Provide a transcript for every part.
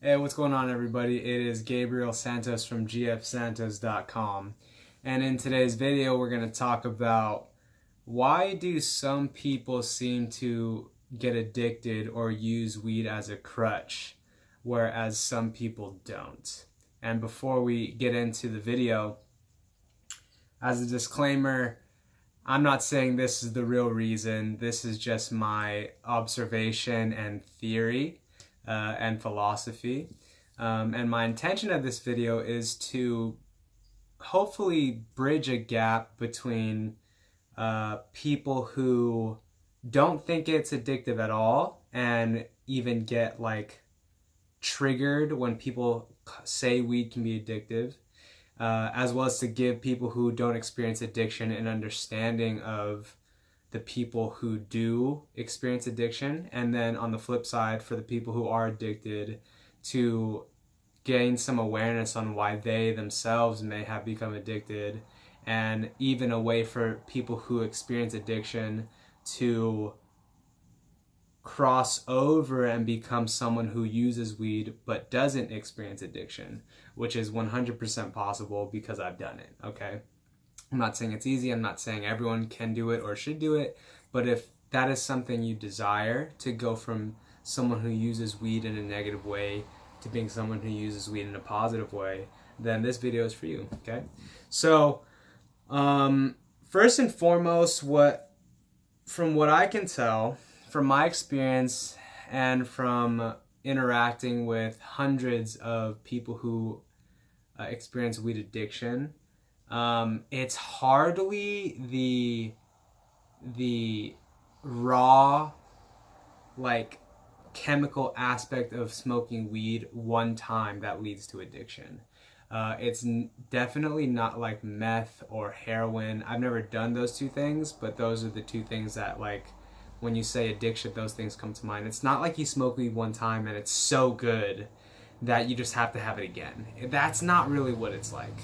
Hey, what's going on, everybody? It is Gabriel Santos from gfsantos.com. And in today's video, we're going to talk about why do some people seem to get addicted or use weed as a crutch, whereas some people don't. And before we get into the video, as a disclaimer, I'm not saying this is the real reason. This is just my observation and theory and philosophy. And my intention of this video is to hopefully bridge a gap between people who don't think it's addictive at all and even get like triggered when people say weed can be addictive, as well as to give people who don't experience addiction an understanding of the people who do experience addiction, and then on the flip side, for the people who are addicted, to gain some awareness on why they themselves may have become addicted, and even a way for people who experience addiction to cross over and become someone who uses weed but doesn't experience addiction, which is 100% possible because I've done it, okay? I'm not saying it's easy, I'm not saying everyone can do it or should do it, but if that is something you desire, to go from someone who uses weed in a negative way to being someone who uses weed in a positive way, then this video is for you, okay? So, first and foremost, from what I can tell, from my experience and from interacting with hundreds of people who experience weed addiction, it's hardly the raw, like, chemical aspect of smoking weed one time that leads to addiction. It's definitely not like meth or heroin. I've never done those two things, but those are the two things that, like, when you say addiction, those things come to mind. It's not like you smoke weed one time and it's so good that you just have to have it again. That's not really what it's like.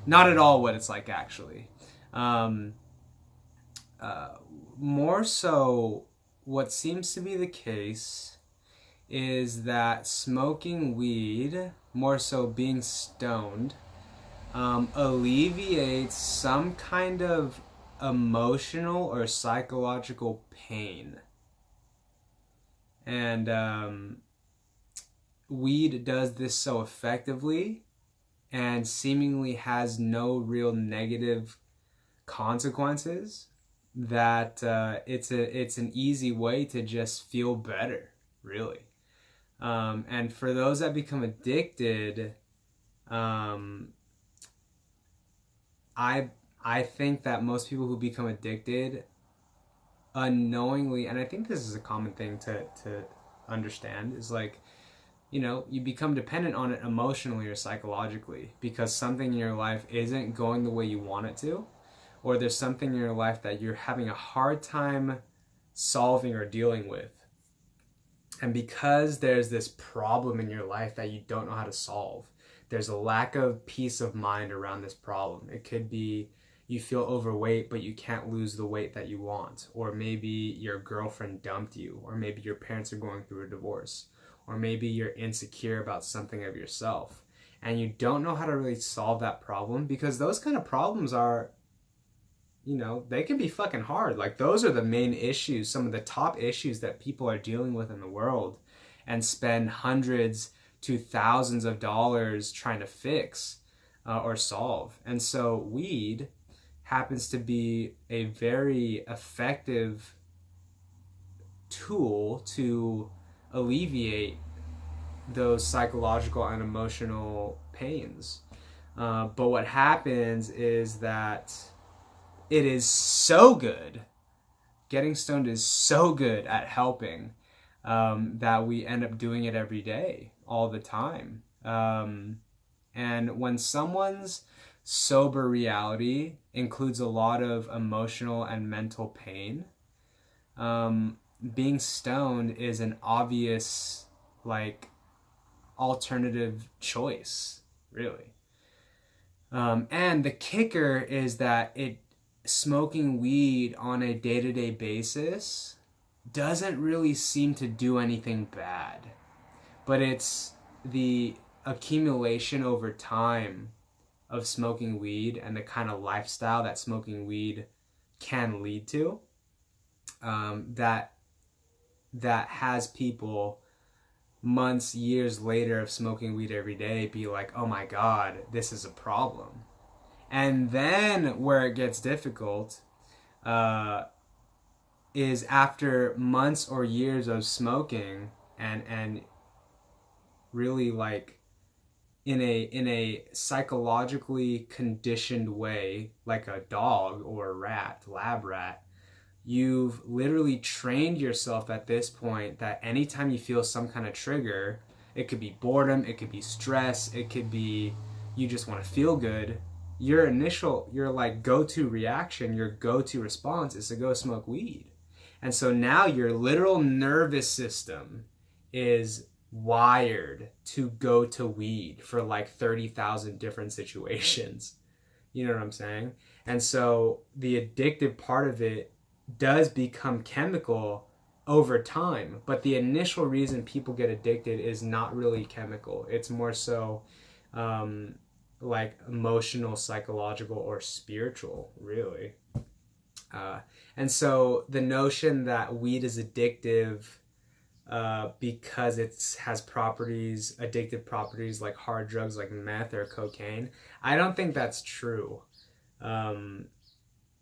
Not at all what it's like, actually. More so, what seems to be the case is that smoking weed, more so being stoned, alleviates some kind of emotional or psychological pain. And weed does this so effectively and seemingly has no real negative consequences that it's an easy way to just feel better, really. And for those that become addicted, I think that most people who become addicted unknowingly, and I think this is a common thing to understand, is like, you know, you become dependent on it emotionally or psychologically because something in your life isn't going the way you want it to, or there's something in your life that you're having a hard time solving or dealing with. And because there's this problem in your life that you don't know how to solve, there's a lack of peace of mind around this problem. It could be you feel overweight, but you can't lose the weight that you want. Or maybe your girlfriend dumped you. Or maybe your parents are going through a divorce. Or maybe you're insecure about something of yourself. And you don't know how to really solve that problem, because those kind of problems are, you know, they can be fucking hard. Like, those are the main issues, some of the top issues that people are dealing with in the world, and spend hundreds to thousands of dollars trying to fix or solve. And so weed happens to be a very effective tool to alleviate those psychological and emotional pains. But what happens is that it is so good, getting stoned is so good at helping, that we end up doing it every day, all the time. And when someone's sober reality includes a lot of emotional and mental pain, being stoned is an obvious, like, alternative choice, really. And the kicker is that smoking weed on a day-to-day basis doesn't really seem to do anything bad, but it's the accumulation over time of smoking weed and the kind of lifestyle that smoking weed can lead to, that has people months, years later of smoking weed every day be like, oh my God, this is a problem. And then where it gets difficult is after months or years of smoking and really like in a psychologically conditioned way, like a dog or a rat, lab rat, you've literally trained yourself at this point that anytime you feel some kind of trigger, it could be boredom, it could be stress, it could be you just want to feel good, your like go-to reaction, your go-to response is to go smoke weed. And so now your literal nervous system is wired to go to weed for like 30,000 different situations. You know what I'm saying? And so the addictive part of it does become chemical over time, but the initial reason people get addicted is not really chemical. It's more so like emotional, psychological, or spiritual, really. And so the notion that weed is addictive because it has addictive properties like hard drugs like meth or cocaine, I don't think that's true.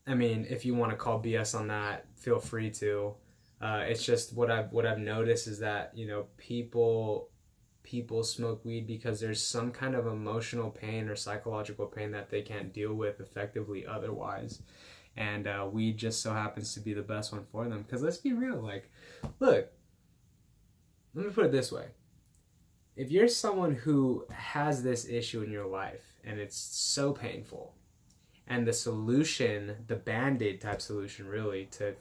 I mean, if you want to call BS on that, feel free to. It's just what I've noticed is that, you know, people smoke weed because there's some kind of emotional pain or psychological pain that they can't deal with effectively otherwise. And weed just so happens to be the best one for them. Because let's be real, like, look, let me put it this way. If you're someone who has this issue in your life and it's so painful, and the solution, the Band-Aid type solution really, to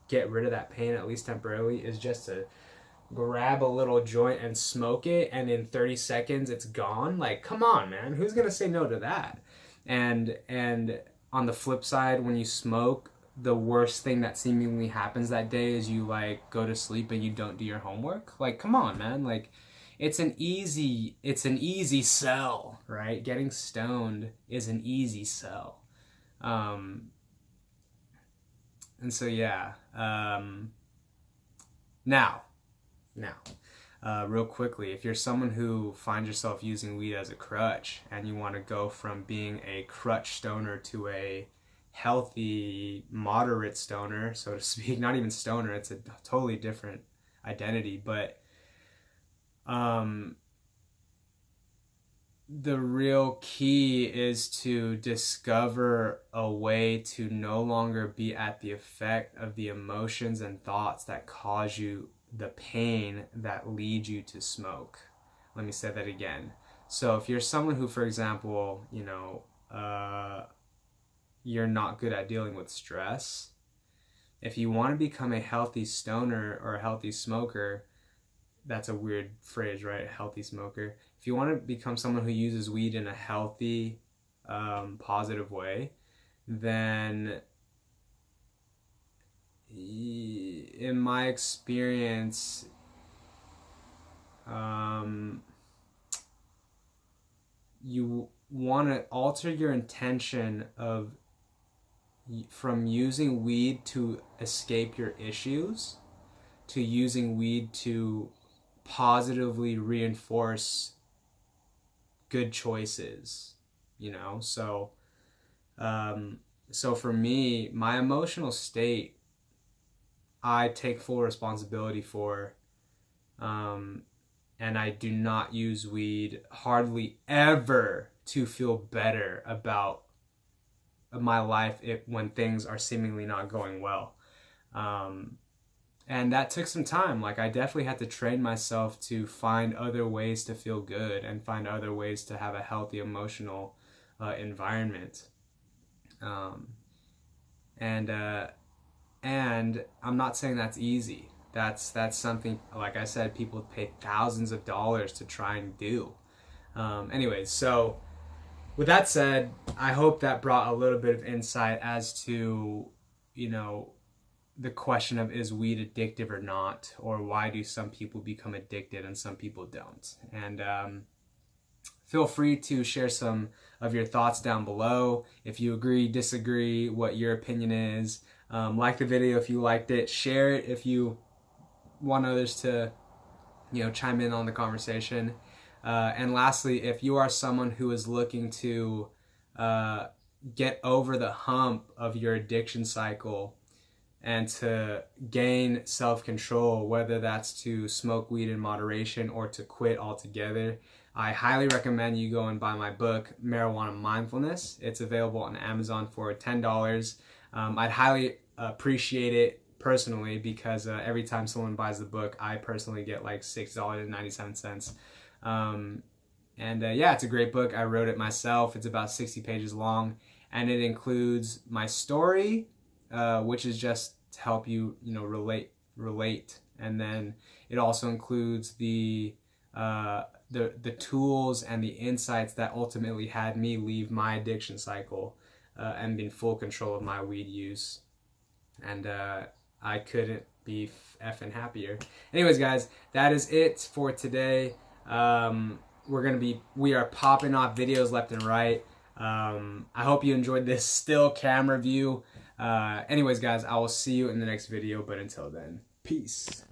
get rid of that pain, at least temporarily, is just to grab a little joint and smoke it, and in 30 seconds it's gone. Like, come on, man. Who's going to say no to that? And on the flip side, when you smoke, the worst thing that seemingly happens that day is you, like, go to sleep and you don't do your homework. Like, come on, man. Like, it's an easy sell, right? Getting stoned is an easy sell. And so, yeah. Now, real quickly, if you're someone who finds yourself using weed as a crutch and you want to go from being a crutch stoner to a healthy, moderate stoner, so to speak, not even stoner, it's a totally different identity, but the real key is to discover a way to no longer be at the effect of the emotions and thoughts that cause you the pain that lead you to smoke. Let me say that again. So if you're someone who, for example, you know, you're not good at dealing with stress, if you want to become a healthy stoner or a healthy smoker, that's a weird phrase, right? A healthy smoker. If you want to become someone who uses weed in a healthy, positive way, then in my experience, you want to alter your intention from using weed to escape your issues to using weed to positively reinforce good choices, you know? So for me, my emotional state, I take full responsibility for, and I do not use weed hardly ever to feel better about my life when things are seemingly not going well. And that took some time. Like, I definitely had to train myself to find other ways to feel good and find other ways to have a healthy emotional environment. And I'm not saying that's easy. That's something, like I said, people pay thousands of dollars to try and do. Anyways, so with that said, I hope that brought a little bit of insight as to, you know, the question of, is weed addictive or not, or why do some people become addicted and some people don't. And feel free to share some of your thoughts down below. If you agree, disagree, what your opinion is. Like the video if you liked it. Share it if you want others to, chime in on the conversation. And lastly, if you are someone who is looking to get over the hump of your addiction cycle and to gain self-control, whether that's to smoke weed in moderation or to quit altogether, I highly recommend you go and buy my book, Marijuana Mindfulness. It's available on Amazon for $10. I'd highly appreciate it personally, because every time someone buys the book, I personally get like $6.97. Yeah, it's a great book. I wrote it myself. It's about 60 pages long, and it includes my story, which is just to help you, relate. And then it also includes the tools and the insights that ultimately had me leave my addiction cycle and be in full control of my weed use. And I couldn't be effing happier. Anyways, guys, that is it for today. We are popping off videos left and right. I hope you enjoyed this still camera view. Anyways, guys, I will see you in the next video, but until then, peace.